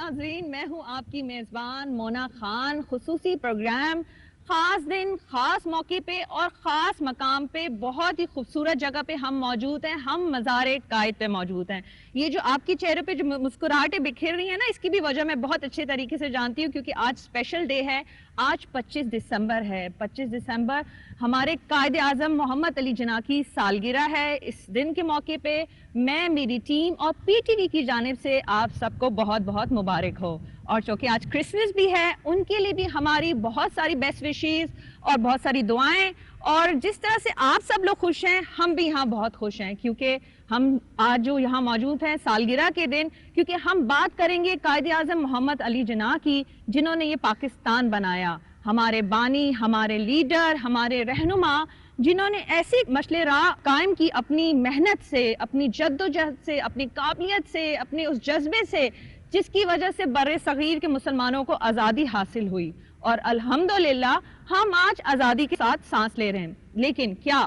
ناظرین، میں ہوں آپ کی میزبان مونا خان۔ خصوصی پروگرام، خاص دن، خاص موقع پہ اور خاص مقام پہ، بہت ہی خوبصورت جگہ پہ ہم موجود ہیں۔ ہم مزار قائد پہ موجود ہیں۔ یہ جو آپ کے چہرے پہ جو مسکراہٹیں بکھر رہی ہیں نا، اس کی بھی وجہ میں بہت اچھے طریقے سے جانتی ہوں، کیونکہ آج اسپیشل ڈے ہے۔ آج 25 دسمبر ہے۔ 25 دسمبر ہمارے قائد اعظم محمد علی جناح کی سالگرہ ہے۔ اس دن کے موقع پہ میں، میری ٹیم اور پی ٹی وی کی جانب سے آپ سب کو بہت بہت مبارک ہو۔ اور چونکہ آج کرسمس بھی ہے، ان کے لیے بھی ہماری بہت ساری بیسٹ وشیز اور بہت ساری دعائیں۔ اور جس طرح سے آپ سب لوگ خوش ہیں، ہم بھی یہاں بہت خوش ہیں، کیونکہ ہم آج جو یہاں موجود ہیں سالگرہ کے دن، کیونکہ ہم بات کریں گے قائد اعظم محمد علی جناح کی، جنہوں نے یہ پاکستان بنایا۔ ہمارے بانی، ہمارے لیڈر، ہمارے رہنما، جنہوں نے ایسی مشعل راہ قائم کی اپنی محنت سے، اپنی جد و جہد سے، اپنی قابلیت سے، اپنے اس جذبے سے، جس کی وجہ سے بر صغیر کے مسلمانوں کو آزادی حاصل ہوئی۔ اور الحمدللہ ہم آج آزادی کے ساتھ سانس لے رہے ہیں۔ لیکن کیا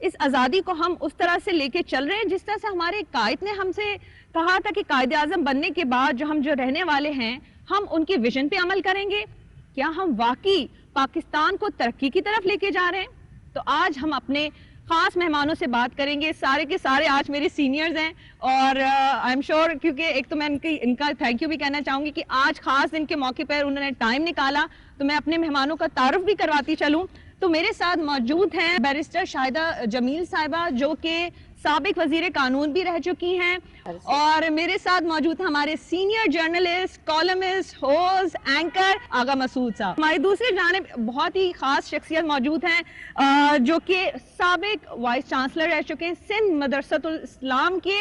اس آزادی کو ہم اس طرح سے لے کے چل رہے ہیں جس طرح سے ہمارے قائد نے ہم سے کہا تھا کہ قائد اعظم بننے کے بعد جو ہم رہنے والے ہیں، ہم ان کے ویژن پہ عمل کریں گے؟ کیا ہم واقعی پاکستان کو ترقی کی طرف لے کے جا رہے ہیں؟ تو آج ہم اپنے خاص مہمانوں سے بات کریں گے۔ سارے کے سارے آج میرے سینئرز ہیں، اور آئی ایم شیور، کیونکہ ایک تو میں ان کا تھینک یو بھی کہنا چاہوں گی کہ آج خاص دن کے موقع پر انہوں نے ٹائم نکالا، تو میں اپنے مہمانوں کا تعارف بھی کرواتی چلوں۔ تو میرے ساتھ موجود ہیں بیرسٹر شاہدہ جمیل صاحبہ، جو کہ سابق وزیر قانون بھی رہ چکی ہیں، اور میرے ساتھ موجود ہیں ہمارے senior journalist, columnist, host, anchor Agha Masood صاحب۔ ہماری دوسری جانب بہت ہی خاص شخصیت موجود ہیں، جو کہ سابق وائس چانسلر رہ چکے ہیں سندھ مدرسۃ الاسلام کے،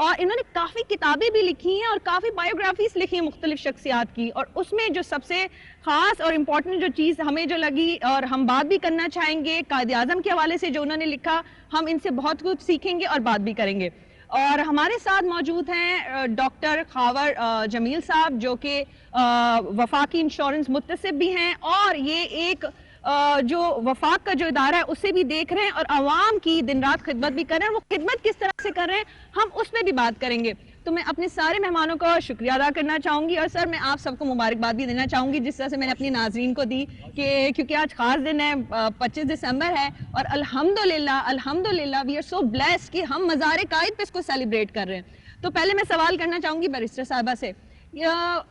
اور انہوں نے کافی کتابیں بھی لکھی ہیں اور کافی بایوگرافیز لکھی ہیں مختلف شخصیات کی۔ اور اس میں جو سب سے خاص اور امپورٹنٹ جو چیز ہمیں جو لگی، اور ہم بات بھی کرنا چاہیں گے قائد اعظم کے حوالے سے جو انہوں نے لکھا، ہم ان سے بہت کچھ سیکھیں گے اور بات بھی کریں گے۔ اور ہمارے ساتھ موجود ہیں ڈاکٹر خاور جمیل صاحب، جو کہ وفاقی انشورنس متصب بھی ہیں، اور یہ ایک جو وفاق کا جو ادارہ ہے اسے بھی دیکھ رہے ہیں، اور عوام کی دن رات خدمت بھی کر رہے ہیں۔ وہ خدمت کس طرح سے کر رہے ہیں، ہم اس پہ بھی بات کریں گے۔ تو میں اپنے سارے مہمانوں کا شکریہ ادا کرنا چاہوں گی، اور سر میں آپ سب کو مبارکباد بھی دینا چاہوں گی، جس طرح سے میں نے اپنی ناظرین کو دی، کہ کیونکہ آج خاص دن ہے، 25 دسمبر ہے، اور الحمدللہ وی آر سو بلیسڈ کہ ہم مزار قائد پہ اس کو سیلیبریٹ کر رہے ہیں۔ تو پہلے میں سوال کرنا چاہوں گی بیرسٹر صاحبہ سے،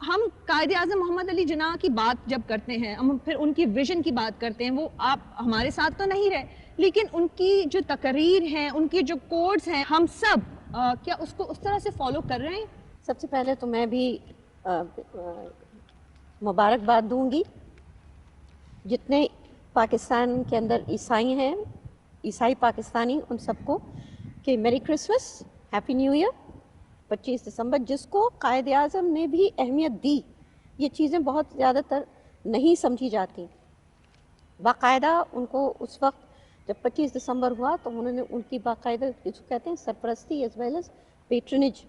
ہم قائد اعظم محمد علی جناح کی بات جب کرتے ہیں، ہم پھر ان کی ویژن کی بات کرتے ہیں، وہ آپ ہمارے ساتھ تو نہیں رہے، لیکن ان کی جو تقریر ہیں، ان کے جو کوڈز ہیں، ہم سب کیا اس کو اس طرح سے فالو کر رہے ہیں؟ سب سے پہلے تو میں بھی مبارکباد دوں گی جتنے پاکستان کے اندر عیسائی ہیں، عیسائی پاکستانی، ان سب کو، کہ میری کرسمس، ہیپی نیو ایئر۔ 25 دسمبر جس کو قائد اعظم نے بھی اہمیت دی، یہ چیزیں بہت زیادہ تر نہیں سمجھی جاتی۔ باقاعدہ ان کو اس وقت جب 25 دسمبر ہوا تو انہوں نے ان کی باقاعدہ جس کو کہتے ہیں سرپرستی ایز ویل ایز پیٹرنیج،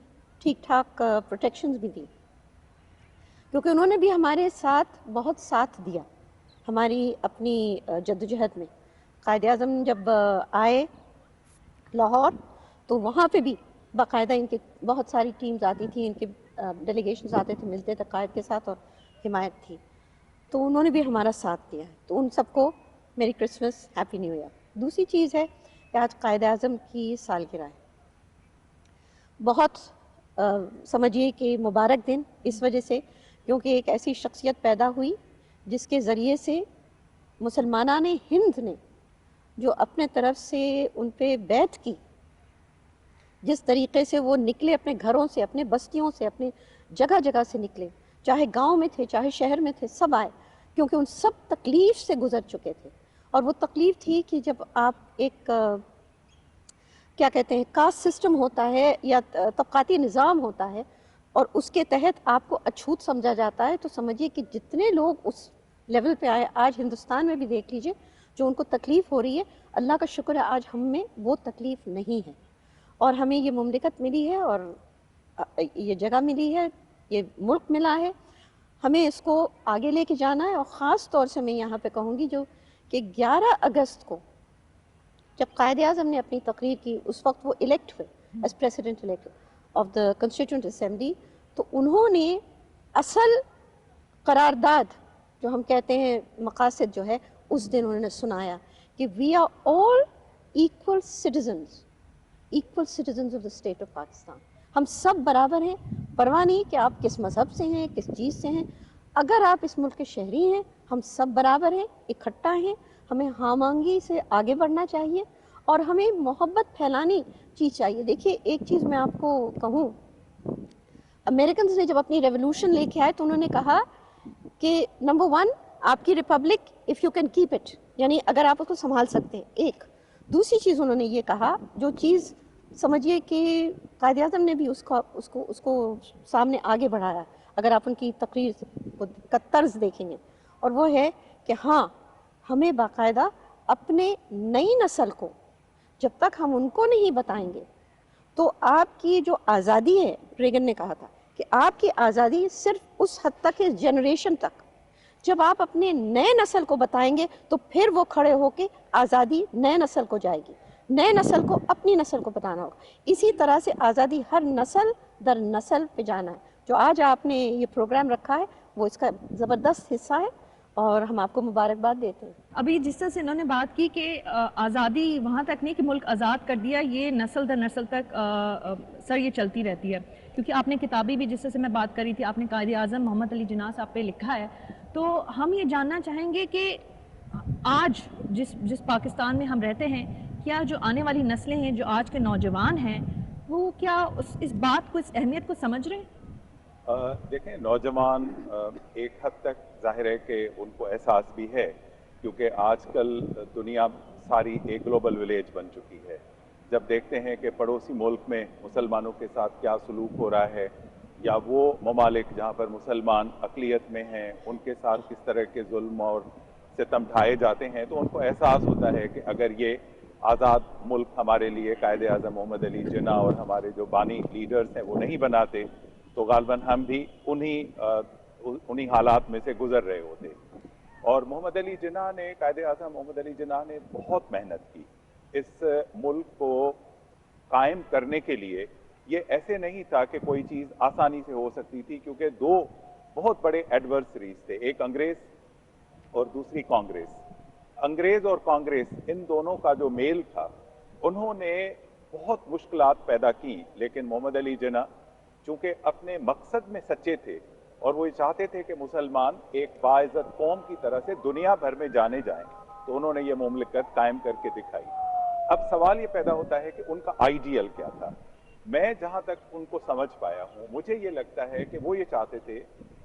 ٹھیک ٹھاک پروٹیکشنز بھی دی، کیونکہ انہوں نے بھی ہمارے ساتھ بہت ساتھ دیا ہماری اپنی جدوجہد میں۔ قائد اعظم جب آئے لاہور تو وہاں پہ بھی باقاعدہ ان کے بہت ساری ٹیمز آتی تھیں، ان کے ڈیلیگیشنز آتے تھے، ملتے تھے قائد کے ساتھ، اور حمایت تھی، تو انہوں نے بھی ہمارا ساتھ دیا ہے۔ تو ان سب کو میری کرسمس، ہیپی نیو ایئر۔ دوسری چیز ہے کہ آج قائد اعظم کی سالگرہ ہے، بہت سمجھیے کہ مبارک دن اس وجہ سے کیونکہ ایک ایسی شخصیت پیدا ہوئی جس کے ذریعے سے مسلمانان ہند نے جو اپنے طرف سے ان پہ بیعت کی، جس طریقے سے وہ نکلے اپنے گھروں سے، اپنے بستیوں سے، اپنے جگہ جگہ سے نکلے، چاہے گاؤں میں تھے چاہے شہر میں تھے، سب آئے، کیونکہ ان سب تکلیف سے گزر چکے تھے۔ اور وہ تکلیف تھی کہ جب آپ ایک کیا کہتے ہیں کاسٹ سسٹم ہوتا ہے یا طبقاتی نظام ہوتا ہے، اور اس کے تحت آپ کو اچھوت سمجھا جاتا ہے، تو سمجھیے کہ جتنے لوگ اس لیول پہ آئے، آج ہندوستان میں بھی دیکھ لیجئے جو ان کو تکلیف ہو رہی ہے، اللہ کا شکر ہے آج ہم میں وہ تکلیف نہیں ہے، اور ہمیں یہ مملکت ملی ہے، اور یہ جگہ ملی ہے، یہ ملک ملا ہے، ہمیں اس کو آگے لے کے جانا ہے۔ اور خاص طور سے میں یہاں پہ کہوں گی جو کہ 11 اگست کو جب قائد اعظم نے اپنی تقریر کی، اس وقت وہ الیکٹ ہوئے as president elect of the constituent assembly, تو انہوں نے اصل قرارداد جو ہم کہتے ہیں مقاصد جو ہے اس دن انہوں نے سنایا کہ we are all equal citizens of the state of Pakistan. ہم سب برابر ہیں، پرواہ نہیں کہ آپ کس مذہب سے ہیں، کس چیز سے ہیں. اگر آپ اس ملک کے شہری ہیں، ہم سب برابر ہیں، اکٹھا ہیں. ہمیں ہم آہنگی سے آگے بڑھنا چاہیے اور ہمیں محبت پھیلانی چیز چاہیے. دیکھیے ایک چیز میں آپ کو کہوں، امریکنز نے جب اپنی ریولوشن لے کے آئے تو انہوں نے کہا کہ نمبر 1 آپ کی republic if you can keep it, یعنی اگر آپ اس کو سنبھال سکتے ہیں. ایک دوسری چیز انہوں نے یہ کہا، جو چیز سمجھیے کہ قائد اعظم نے بھی اس کو سامنے آگے بڑھایا اگر آپ ان کی تقریر کا طرز دیکھیں گے، اور وہ ہے کہ ہاں ہمیں باقاعدہ اپنے نئی نسل کو جب تک ہم ان کو نہیں بتائیں گے تو آپ کی جو آزادی ہے، ریگن نے کہا تھا کہ آپ کی آزادی صرف اس حد تک ہے جنریشن تک. جب آپ اپنے نئے نسل کو بتائیں گے تو پھر وہ کھڑے ہو کے آزادی نئے نسل کو جائے گی. نئے نسل کو اپنی نسل کو بتانا ہوگا. اسی طرح سے آزادی ہر نسل در نسل پہ جانا ہے. جو آج آپ نے یہ پروگرام رکھا ہے وہ اس کا زبردست حصہ ہے اور ہم آپ کو مبارکباد دیتے ہیں. ابھی جس طرح سے انہوں نے بات کی کہ آزادی وہاں تک نہیں کہ ملک آزاد کر دیا، یہ نسل در نسل تک سر یہ چلتی رہتی ہے. کیونکہ آپ نے کتابی بھی جس طرح سے میں بات کری تھی، آپ نے قائد اعظم محمد علی جناح صاحب پہ لکھا ہے. تو ہم یہ جاننا چاہیں گے کہ آج جس پاکستان میں ہم رہتے ہیں، کیا جو آنے والی نسلیں ہیں، جو آج کے نوجوان ہیں، وہ کیا اس بات کو، اس اہمیت کو سمجھ رہے ہیں؟ دیکھیں نوجوان ایک حد تک ظاہر ہے کہ ان کو احساس بھی ہے، کیونکہ آج کل دنیا ساری ایک گلوبل ولیج بن چکی ہے. جب دیکھتے ہیں کہ پڑوسی ملک میں مسلمانوں کے ساتھ کیا سلوک ہو رہا ہے، یا وہ ممالک جہاں پر مسلمان اقلیت میں ہیں ان کے ساتھ کس طرح کے ظلم اور ستم ڈھائے جاتے ہیں، تو ان کو احساس ہوتا ہے کہ اگر یہ آزاد ملک ہمارے لیے قائد اعظم محمد علی جناح اور ہمارے جو بانی لیڈرز ہیں وہ نہیں بناتے تو غالباً ہم بھی انہی حالات میں سے گزر رہے ہوتے. اور محمد علی جناح نے، قائد اعظم محمد علی جناح نے بہت محنت کی اس ملک کو قائم کرنے کے لیے. یہ ایسے نہیں تھا کہ کوئی چیز آسانی سے ہو سکتی تھی، کیونکہ دو بہت بڑے ایڈورسریز تھے، ایک انگریز اور دوسری کانگریس. انگریز اور کانگریس ان دونوں کا جو میل تھا، انہوں نے بہت مشکلات پیدا کی، لیکن محمد علی جناح چونکہ اپنے مقصد میں سچے تھے اور وہ چاہتے تھے کہ مسلمان ایک باعزت قوم کی طرح سے دنیا بھر میں جانے جائیں، تو انہوں نے یہ مملکت قائم کر کے دکھائی. اب سوال یہ پیدا ہوتا ہے کہ ان کا آئیڈیل کیا تھا. میں جہاں تک ان کو سمجھ پایا ہوں، مجھے یہ لگتا ہے کہ وہ یہ چاہتے تھے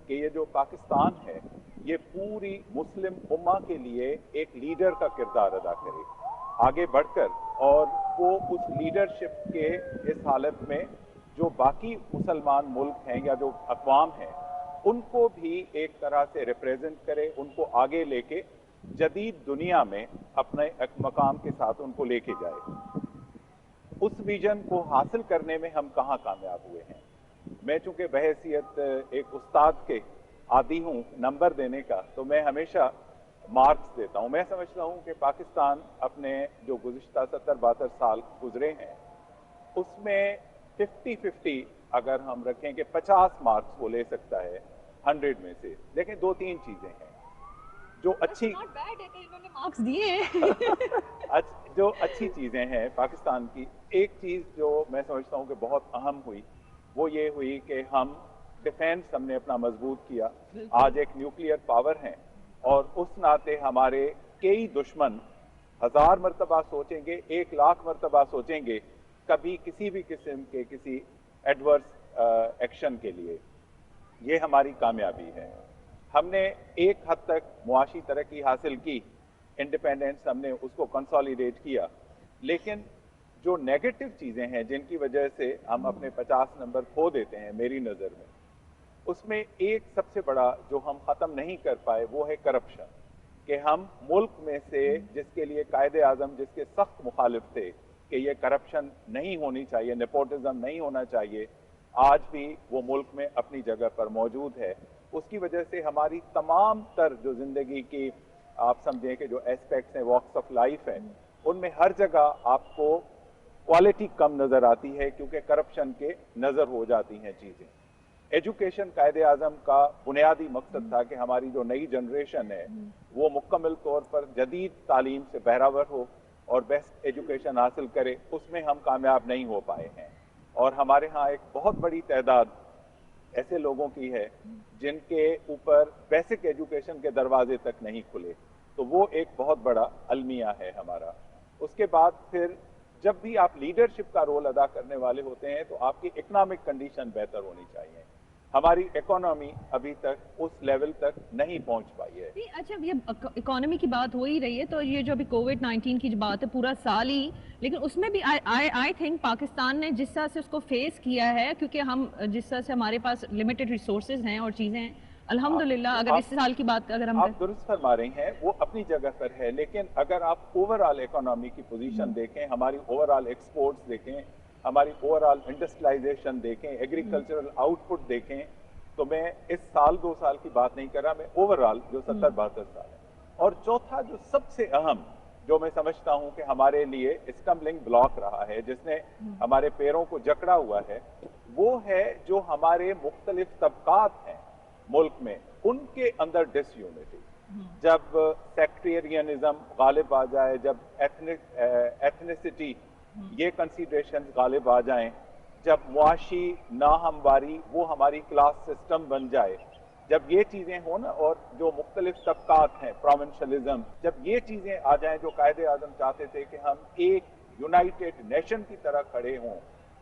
کہ یہ جو پاکستان ہے یہ پوری مسلم امہ کے لیے ایک لیڈر کا کردار ادا کرے آگے بڑھ کر، اور وہ اس لیڈرشپ کے اس حالت میں جو باقی مسلمان ملک ہیں یا جو اقوام ہیں ان کو بھی ایک طرح سے ریپریزنٹ کرے، ان کو آگے لے کے جدید دنیا میں اپنے ایک مقام کے ساتھ ان کو لے کے جائے. اس ویژن کو حاصل کرنے میں ہم کہاں کامیاب ہوئے ہیں. میں چونکہ بحیثیت ایک استاد کے عادی ہوں نمبر دینے کا، تو میں ہمیشہ مارکس دیتا ہوں. میں سمجھتا ہوں کہ پاکستان اپنے جو گزشتہ 70-72 سال گزرے ہیں اس میں 50-50 اگر ہم رکھیں کہ 50 مارکس وہ لے سکتا ہے 100 میں سے. لیکن 2-3 چیزیں ہیں جو اچھی جو اچھی چیزیں ہیں پاکستان کی. ایک چیز جو میں سمجھتا ہوں کہ بہت اہم ہوئی وہ یہ ہوئی کہ ہم ڈیفینس ہم نے اپنا مضبوط کیا. آج ایک نیوکلیئر پاور ہیں اور اس ناطے ہمارے کئی دشمن 1000 مرتبہ سوچیں گے، 1,00,000 مرتبہ سوچیں گے کبھی کسی بھی قسم کے کسی ایڈورس ایکشن کے لیے. یہ ہماری کامیابی ہے. ہم نے ایک حد تک معاشی ترقی حاصل کی، انڈیپینڈنس ہم نے اس کو کنسالیڈیٹ کیا، لیکن جو نیگیٹو چیزیں ہیں جن کی وجہ سے ہم اپنے 50 نمبر کھو دیتے ہیں میری نظر میں، اس میں ایک سب سے بڑا جو ہم ختم نہیں کر پائے وہ ہے کرپشن. کہ ہم ملک میں سے جس کے لیے قائد اعظم جس کے سخت مخالف تھے کہ یہ کرپشن نہیں ہونی چاہیے، نیپوٹزم نہیں ہونا چاہیے، آج بھی وہ ملک میں اپنی جگہ پر موجود ہے. اس کی وجہ سے ہماری تمام تر جو زندگی کی آپ سمجھیں کہ جو ایسپیکٹس ہیں، واکس آف لائف ہیں، ان میں ہر جگہ آپ کو کوالٹی کم نظر آتی ہے کیونکہ کرپشن کے نظر ہو جاتی ہیں چیزیں. एजुकेशन कायदे आज़म का बुनियादी मकसद था कि हमारी जो नई जनरेशन है वो मुकम्मल तौर पर जदीद तालीम से बहरावर हो और बेस्ट एजुकेशन हासिल करे, उसमें हम कामयाब नहीं हो पाए हैं। और हमारे यहाँ एक बहुत बड़ी तादाद ऐसे लोगों की है जिनके ऊपर बेसिक एजुकेशन के दरवाजे तक नहीं खुले, तो वो एक बहुत बड़ा अलमिया है हमारा। उसके बाद फिर जब भी आप लीडरशिप का रोल अदा करने वाले होते हैं तो आपकी इकोनॉमिक कंडीशन बेहतर होनी चाहिए। हमारी इकोनॉमी अभी तक उस लेवल तक नहीं पहुंच पाई है। नहीं, अच्छा, ये इकोनॉमी की बात हो ही रही है, तो ये जो अभी कोविड-19 की जो बात है पूरा साल ही, लेकिन उसमें भी आई थिंक पाकिस्तान ने जिस तरह से उसको फेस किया है, क्योंकि हम जिस तरह से हमारे पास लिमिटेड रिसोर्सेज हैं और चीज़ें हैं, अल्हम्दुलिल्लाह अगर इस साल की बात अगर हम आप दुरुस्त फरमा रही हैं, वो अपनी जगह पर है, लेकिन अगर आप ओवरऑल इकोनॉमी की पोजीशन देखें, हमारी ओवरऑल एक्सपोर्ट्स देखें, हमारी ओवरऑल इंडस्ट्रियलाइजेशन देखें, एग्रीकल्चरल आउटपुट देखें, तो मैं इस साल 2 साल की बात नहीं कर रहा, मैं ओवरऑल जो 70-72 साल है। और चौथा जो सबसे अहम, जो मैं समझता हूं कि हमारे लिए स्टम्बलिंग ब्लॉक रहा है, जिसने हमारे पैरों को जकड़ा हुआ है, वो है जो हमारे मुख्तलिफ तबकात हैं मुल्क में, उनके अंदर डिसयूनिटी। जब सेक्टेरियनिज्म गालिब आ जाए, जब एथनिसिटी ये कंसीडरेशन गालिब आ जाएं, जब मुआशी नाहमवारी वो हमारी क्लास सिस्टम बन जाए, जब ये चीज़ें हो ना, और जो मुख्तलिफ तबकात हैं, प्रोविंशलिज्म, जब ये चीज़ें आ जाएं जो कायदे आज़म चाहते थे कि हम एक यूनाइटेड नेशन की तरह खड़े हों,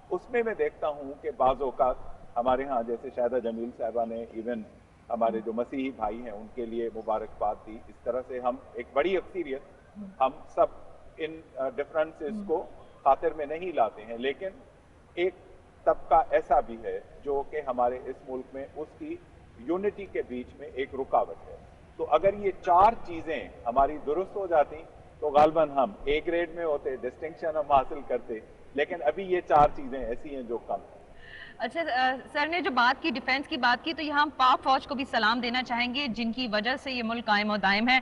उसमें मैं देखता हूँ कि बाज़ औक़ात हमारे यहाँ जैसे शाहिदा जमील साहिबा ने इवन हमारे जो मसीही भाई हैं उनके लिए मुबारकबाद दी, इस तरह से हम एक बड़ी अक्सरियत, हम सब इन डिफरेंसेस को खातिर में नहीं लाते हैं, लेकिन एक तबका ऐसा भी है जो कि हमारे इस मुल्क में उसकी यूनिटी के बीच में एक रुकावट है। तो अगर ये 4 चीज़ें हमारी दुरुस्त हो जाती तो गालबन हम ए ग्रेड में होते, डिस्टिंक्शन हम हासिल करते, लेकिन अभी ये 4 चीज़ें ऐसी हैं जो कम हैं। अच्छा, सर ने जो बात की, डिफेंस की बात की, तो यहाँ हम पाक फौज को भी सलाम देना चाहेंगे जिनकी वजह से ये मुल्क कायम और दायम है।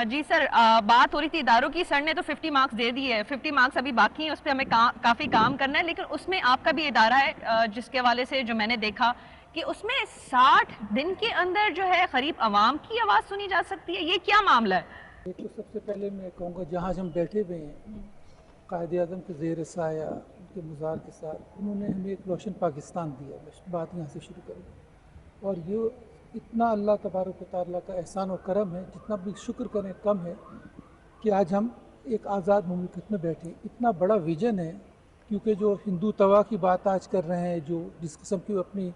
जी सर, बात हो रही थी इदारों की, सर ने तो 50 मार्क्स दे दिए है, 50 मार्क्स अभी बाकी हैं, उस पर हमें काफ़ी काम करना है, लेकिन उसमें आपका भी इदारा है जिसके हवाले से जो मैंने देखा कि उसमें 60 दिन के अंदर जो है करीब अवाम की आवाज़ सुनी जा सकती है, ये क्या मामला है? एक तो सबसे पहले मैं कहूँगा, जहाँ हम बैठे हुए हैं कायदे आज़म के ज़ेर साया उनके मज़ार के साथ, उन्होंने हमें एक रोशन पाकिस्तान दिया। मैं बात यहाँ से शुरू करूँ, और ये इतना अल्लाह तबारक व तआला का एहसान और करम है, जितना भी शुक्र करें कम है कि आज हम एक आज़ाद मुल्क में बैठे। इतना बड़ा विजन है, क्योंकि जो हिंदू तवा की बात आज कर रहे हैं, जो जिस किस्म की अपनी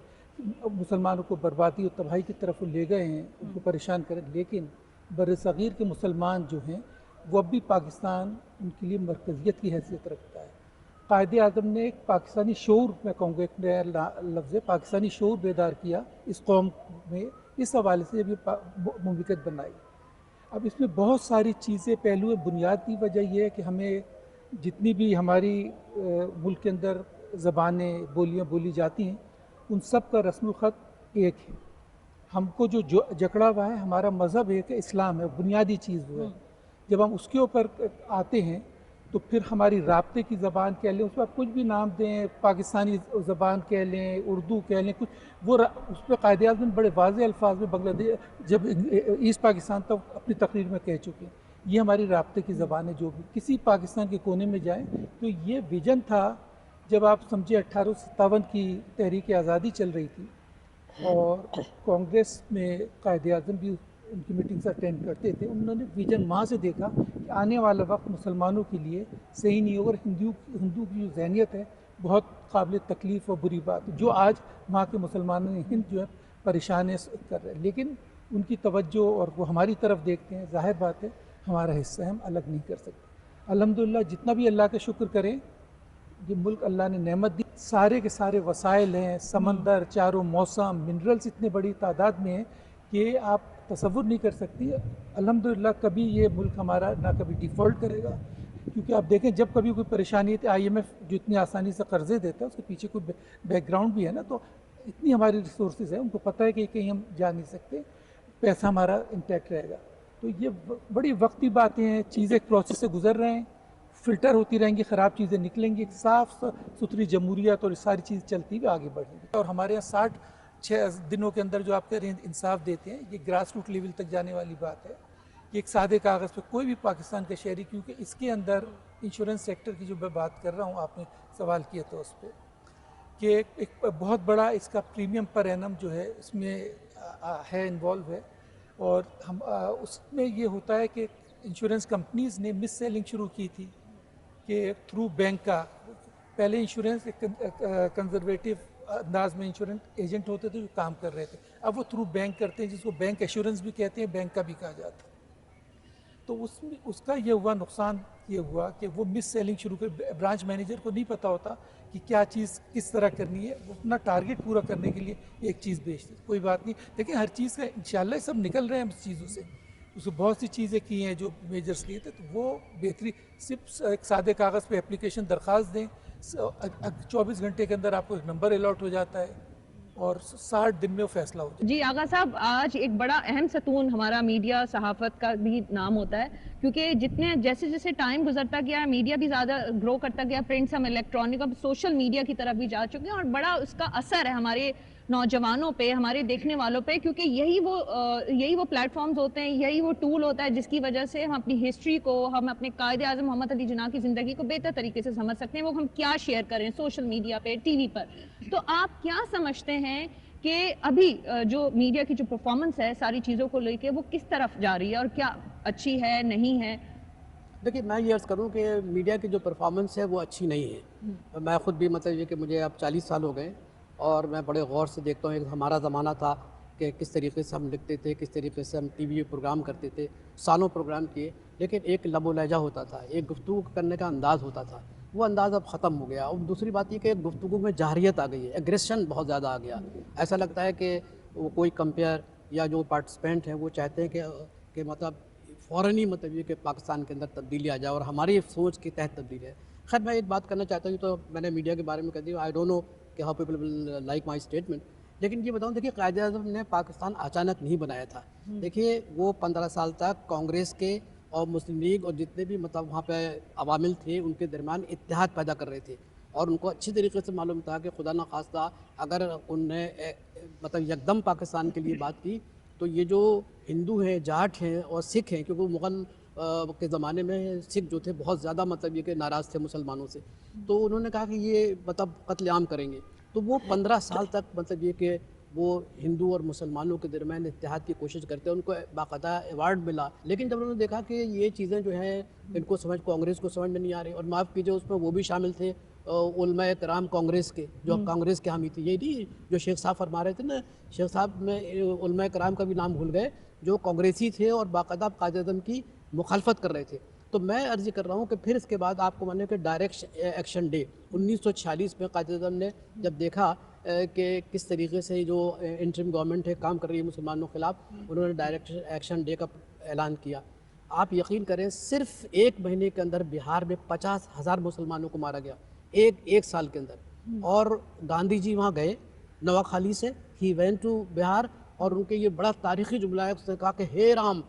मुसलमानों को बर्बादी और तबाही की तरफ ले गए हैं, उनको परेशान करें, लेकिन बरसग़ीर के मुसलमान जो हैं वो अब भी पाकिस्तान उनके लिए मरकज़ियत की हैसियत रखता है। कायदे आज़म ने एक पाकिस्तानी शऊर, मैं कहूँगा एक नया लफ्ज़ है, पाकिस्तानी शऊर बेदार किया इस कौम में, इस हवाले से जब ये मुमलिकत बनाई। अब इसमें बहुत सारी चीज़ें पहलू है। बुनियादी वजह यह है कि हमें जितनी भी हमारी मुल्क के अंदर ज़बानें बोलियाँ बोली जाती हैं, उन सब का रस्म ख़त एक है। हमको जो जकड़ा हुआ है हमारा मज़हब एक है, इस्लाम है, बुनियादी चीज़ वो है। जब हम उसके ऊपर आते हैं तो फिर हमारी राब्ते की ज़बान कह लें, उस पर आप कुछ भी नाम दें, पाकिस्तानी ज़बान कह लें, उर्दू कह लें, कुछ वो उस पर कायदे आज़म बड़े वाज़ेह अल्फाज में बांग्लादेश जब ईस्ट पाकिस्तान तक अपनी तकरीर में कह चुके हैं, ये हमारी राब्ते की ज़बान है। जो भी किसी पाकिस्तान के कोने में जाएँ तो ये विजन था। जब आप समझे 1857 की तहरीक आज़ादी चल रही थी और कांग्रेस में कायदे आज़म भी उनकी मीटिंग्स अटेंड करते थे, उन्होंने विजन वहाँ से देखा कि आने वाला वक्त मुसलमानों के लिए सही नहीं होगा। हिंदू की जो ज़हनियत है बहुत काबिल तकलीफ़ और बुरी बात, जो आज वहाँ के मुसलमानों हिंद जो है परेशान कर रहे हैं, लेकिन उनकी तवज्जो और वो हमारी तरफ देखते हैं। ज़ाहिर बात है हमारा हिस्सा है, हम अलग नहीं कर सकते। अल्हम्दुलिल्लाह जितना भी अल्लाह का शुक्र करें, ये मुल्क अल्लाह ने नेमत दी, सारे के सारे वसाइल हैं, समंदर, चारों मौसम, मिनरल्स इतने बड़ी तादाद में हैं कि आप तसव्वुर नहीं कर सकती। अल्हम्दुलिल्लाह कभी ये मुल्क हमारा ना कभी डिफ़ॉल्ट करेगा, क्योंकि आप देखें जब कभी कोई परेशानी है, IMF जो इतनी आसानी से कर्ज़े देता है उसके पीछे कोई बैकग्राउंड भी है ना, तो इतनी हमारी रिसोर्सेज है, उनको पता है कि कहीं हम जा नहीं सकते, पैसा हमारा इंटैक्ट रहेगा। तो ये बड़ी वक्ती बातें हैं, चीज़ें प्रोसेस से गुजर रहे हैं, फ़िल्टर होती रहेंगी, ख़राब चीज़ें निकलेंगी, साफ़ सुथरी जमहूरियत और सारी चीज़ चलती हुई आगे बढ़ेंगी। और हमारे यहाँ 60 6 दिनों के अंदर जो आपके इंसाफ देते हैं, ये ग्रास रूट लेवल तक जाने वाली बात है। ये एक सादे कागज़ पे कोई भी पाकिस्तान का शहरी, क्योंकि इसके अंदर इंश्योरेंस सेक्टर की जो मैं बात कर रहा हूँ, आपने सवाल किया तो उस पर कि एक बहुत बड़ा इसका प्रीमियम पर एनम जो है इसमें है, इन्वॉल्व है। और हम उसमें ये होता है कि इंश्योरेंस कंपनीज़ ने मिस सेलिंग शुरू की थी कि थ्रू बैंक का, पहले इंश्योरेंस एक कंजर्वेटिव अंदाज में इंश्योरेंस एजेंट होते थे जो काम कर रहे थे, अब वो थ्रू बैंक करते हैं, जिसको बैंक एश्योरेंस भी कहते हैं, बैंक का भी कहा जाता है। तो उसमें उसका ये हुआ नुकसान, ये हुआ कि वो मिस सेलिंग शुरू कर, ब्रांच मैनेजर को नहीं पता होता कि क्या चीज़ किस तरह करनी है, वो अपना टारगेट पूरा करने के लिए एक चीज़ बेचते। कोई बात नहीं, लेकिन हर चीज़ का इंशाल्लाह सब निकल रहे हैं हम चीज़ों से। उसको बहुत सी चीज़ें की हैं जो मेजर्स लिए थे, तो वो बेहतरी सिर्फ एक सादे कागज़ पे एप्लीकेशन दरख्वास्त दें, 24 घंटे के अंदर आपको एक नंबर अलॉट हो जाता है और 60 दिन में वो फैसला हो जाता है। जी आगा साहब, आज एक बड़ा अहम सतून हमारा मीडिया सहाफ़त का भी नाम होता है, क्योंकि जितने जैसे जैसे टाइम गुजरता गया, मीडिया भी ज़्यादा ग्रो करता गया, प्रिंट से हम इलेक्ट्रॉनिक, अब सोशल मीडिया की तरफ भी जा चुके हैं, और बड़ा उसका असर है हमारे नौजवानों पे, हमारे देखने वालों पे, क्योंकि यही वो प्लेटफॉर्म्स होते हैं, यही वो टूल होता है जिसकी वजह से हम अपनी हिस्ट्री को, हम अपने कायदे आज़म मोहम्मद अली जिन्ना की ज़िंदगी को बेहतर तरीके से समझ सकते हैं, वो हम क्या शेयर करें सोशल मीडिया पे, टीवी पर। तो आप क्या समझते हैं कि अभी जो मीडिया की जो परफॉर्मेंस है सारी चीज़ों को लेके, वो किस तरफ जा रही है और क्या अच्छी है, नहीं है? देखिए, मैं ये अर्ज़ करूँ कि मीडिया की जो परफॉर्मेंस है वो अच्छी नहीं है। मैं ख़ुद भी मतलब ये कि मुझे अब 40 साल हो गए और मैं बड़े गौर से देखता हूँ। एक हमारा ज़माना था कि किस तरीके से हम लिखते थे, किस तरीके से हम टीवी प्रोग्राम करते थे, सालों प्रोग्राम किए, लेकिन एक लब लहजा होता था, एक गुफ्तगू करने का अंदाज़ होता था, वो अंदाज़ अब ख़त्म हो गया। और दूसरी बात ये कि गुफ्तगू में जाहरियत आ गई है, एग्रेशन बहुत ज़्यादा आ गया। ऐसा लगता है कि वो कोई कंपेयर या जो पार्टिसिपेंट हैं वो चाहते हैं कि मतलब फ़ौरन ही मतलब ये कि पाकिस्तान के अंदर तब्दीली आ जाए और हमारी सोच के तहत तब्दीली है। खैर, मैं एक बात करना चाहता हूँ, तो मैंने मीडिया के बारे में कह दिया, आई डोंट नो कि how people will like my statement, लेकिन ये बताऊँ, देखिए, कायदे आज़म ने पाकिस्तान अचानक नहीं बनाया था। देखिए, वो 15 साल तक कांग्रेस के और मुस्लिम लीग और जितने भी मतलब वहाँ पे अवामिल थे उनके दरमियान इत्तेहाद पैदा कर रहे थे, और उनको अच्छी तरीके से मालूम था कि खुदा न खास्ता अगर उनने मतलब यकदम पाकिस्तान के लिए बात की तो ये जो हिंदू हैं, जाट हैं और सिख हैं, क्योंकि मुग़ल के ज़माने में सिख जो थे बहुत ज़्यादा मतलब ये कि नाराज़ थे मुसलमानों से, तो उन्होंने कहा कि ये मतलब कत्लेआम करेंगे। तो वो 15 साल तक मतलब ये कि वो हिंदू और मुसलमानों के दरमियान इत्तेहाद की कोशिश करते हैं, उनको बाकायदा अवार्ड मिला। लेकिन जब उन्होंने देखा कि ये चीज़ें जो हैं इनको कांग्रेस को समझ में नहीं आ रही, और माफ़ कीजिए उसमें वो भी शामिल थे उलमाए कराम कांग्रेस के, जो कांग्रेस के हामी थे। ये नहीं जो शेख साहब फरमा रहे थे ना, शेख साहब में उलमाए कराम का भी नाम भूल गए, जो कांग्रेसी थे और बाकायदा कायदे आज़म की मुखालफत कर रहे थे। तो मैं अर्ज़ कर रहा हूँ कि फिर इसके बाद आपको माने कि डायरेक्ट एक्शन डे 1946 में कायदे आज़म ने जब देखा कि किस तरीके से जो इंटरिम गवर्नमेंट है काम कर रही है मुसलमानों के खिलाफ, उन्होंने डायरेक्ट एक्शन डे का ऐलान किया। आप यकीन करें, सिर्फ एक महीने के अंदर बिहार में 50,000 मुसलमानों को मारा गया, एक साल के अंदर। और गांधी जी वहाँ गए नवाखाली से, ही वेंट टू बिहार, और उनके ये बड़ा तारीख़ी जुमला है, उसने कहा कि हे राम,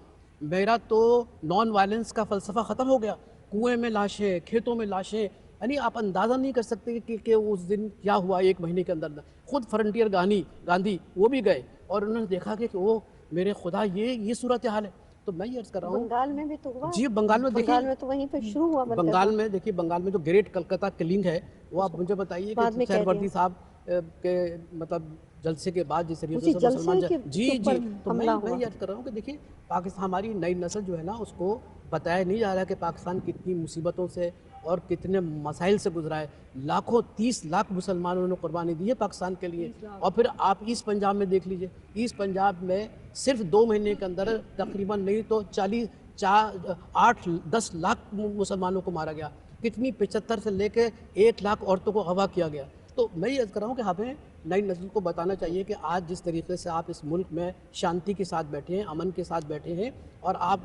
मेरा तो नॉन वायलेंस का फ़लसफ़ा ख़त्म हो गया, कुएं में लाशें, खेतों में लाशें। यानी आप अंदाज़ा नहीं कर सकते कि उस दिन क्या हुआ एक महीने के अंदर। खुद फ्रंटियर गांधी वो भी गए और उन्होंने देखा कि ओ मेरे खुदा, ये सूरत हाल है। तो मैं ये अर्ज़ कर रहा हूँ, बंगाल में भी तो हुआ। जी बंगाल में देखिए, बंगाल में तो वहीं पे शुरू हुआ। बंगाल में देखिए, बंगाल में जो ग्रेट कलकत्ता किलिंग है, वो आप मुझे बताइए कि सहरवर्दी साहब के मतलब जलसे के बाद जिस तरीके से मुसलमान जी तो मैं याद कर रहा हूँ कि देखिए, पाकिस्तान, हमारी नई नस्ल जो है ना, उसको बताया नहीं जा रहा कि पाकिस्तान कितनी मुसीबतों से और कितने मसाइल से गुजरा है। लाखों 30 लाख मुसलमानों ने कुर्बानी दी है पाकिस्तान के लिए। और फिर आप ईस्ट पंजाब में देख लीजिए, ईस्ट पंजाब में सिर्फ 2 महीने के अंदर तकरीबन नहीं तो 8-10 लाख मुसलमानों को मारा गया। कितनी 75 से लेकर 1 लाख औरतों को अगवा किया गया। तो मैं ये कर रहा हूँ कि हमें नई नस्ल को बताना चाहिए कि आज जिस तरीके से आप इस मुल्क में शांति के साथ बैठे हैं, अमन के साथ बैठे हैं, और आप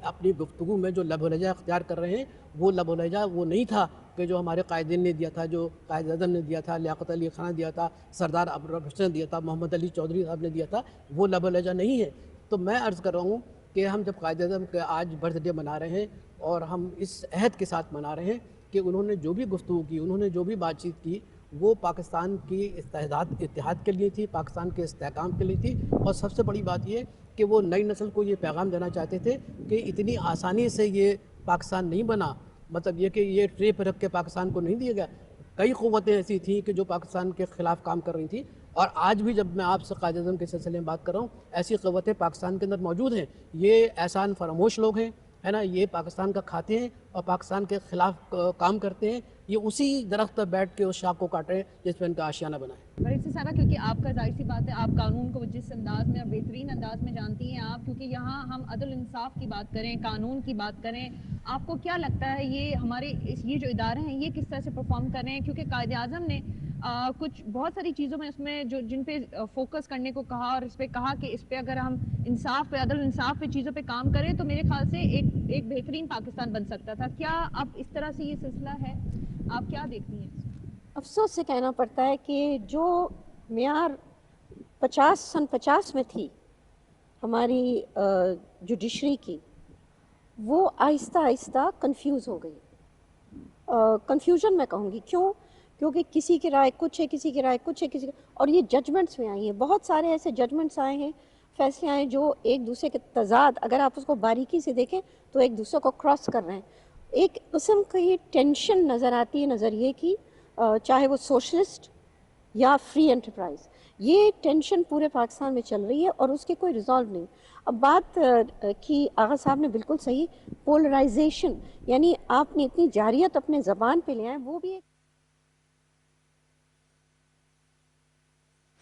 अपनी गुफ्तगू में जो लबोलहजा अख्तियार कर रहे हैं, वो लबोलहजा वो नहीं था कि जो हमारे कायदीन ने दिया था, जो कायदे आज़म ने दिया था, लियाकत अली खान ने दिया था, सरदार अबू बकर ने दिया था, मोहम्मद अली चौधरी साहब ने दिया था, वो लबोलहजा नहीं है। तो मैं अर्ज़ कर रहा हूँ कि हम जब कायदे आज़म के आज बर्थडे मना रहे हैं, और हम इस अहद के साथ मना रहे हैं कि उन्होंने जो भी गुफ्तगू की, उन्होंने जो भी बातचीत की, وہ پاکستان کی اتحاد کے لیے تھی، پاکستان کے استحکام کے لیے تھی، اور سب سے بڑی بات یہ کہ وہ نئی نسل کو یہ پیغام دینا چاہتے تھے کہ اتنی آسانی سے یہ پاکستان نہیں بنا، مطلب یہ کہ یہ ٹرے پہ رکھ کے پاکستان کو نہیں دیا گیا. کئی قوتیں ایسی تھیں کہ جو پاکستان کے خلاف کام کر رہی تھیں، اور آج بھی جب میں آپ سے قائد اعظم کے سلسلے میں بات کر رہا ہوں، ایسی قوتیں پاکستان کے اندر موجود ہیں. یہ احسان فراموش لوگ ہیں، ہے نا، یہ پاکستان کا کھاتے ہیں اور پاکستان کے خلاف کام کرتے ہیں. یہ اسی درخت پر بیٹھ کے اس شاخ کو کاٹ رہے ہیں جس پہ ان کا آشیانہ بنا ہے. رئیس صاحبہ، کیونکہ آپ کا ظاہر سی بات ہے آپ قانون کو جس انداز میں اور بہترین انداز میں جانتی ہیں آپ، کیونکہ یہاں ہم عدل انصاف کی بات کریں، قانون کی بات کریں، آپ کو کیا لگتا ہے یہ ہمارے یہ جو ادارے ہیں یہ کس طرح سے پرفارم کر رہے ہیں؟ کیونکہ قائد اعظم نے کچھ بہت ساری چیزوں میں اس میں جن پہ فوکس کرنے کو کہا، اور اس پہ کہا کہ اس پہ اگر ہم انصاف پہ، عدل انصاف پہ چیزوں پہ کام کریں تو میرے خیال سے ایک بہترین پاکستان بن سکتا تھا. کیا اب اس طرح سے یہ سلسلہ ہے؟ آپ کیا دیکھتی ہیں؟ افسوس سے کہنا پڑتا ہے کہ جو معیار 50 میں تھی ہماری جوڈیشری کی، وہ آہستہ آہستہ کنفیوز ہو گئی. کنفیوژن میں کہوں گی کیونکہ کسی کی رائے کچھ ہے، کسی کی رائے کچھ ہے، اور یہ ججمنٹس میں آئی ہیں. بہت سارے ایسے ججمنٹس آئے ہیں، فیصلے آئے ہیں جو ایک دوسرے کے تضاد، اگر آپ اس کو باریکی سے دیکھیں تو ایک دوسرے کو کراس کر رہے ہیں. ایک قسم کی ٹینشن نظر آتی ہے نظریے کی، چاہے وہ سوشلسٹ یا فری انٹرپرائز. یہ ٹینشن پورے پاکستان میں چل رہی ہے اور اس کے کوئی ریزالو نہیں. اب بات کی آغا صاحب نے بالکل صحیح، پولرائزیشن، یعنی آپ نے اتنی جارحیت اپنے زبان پہ لے آئے، وہ بھی ایک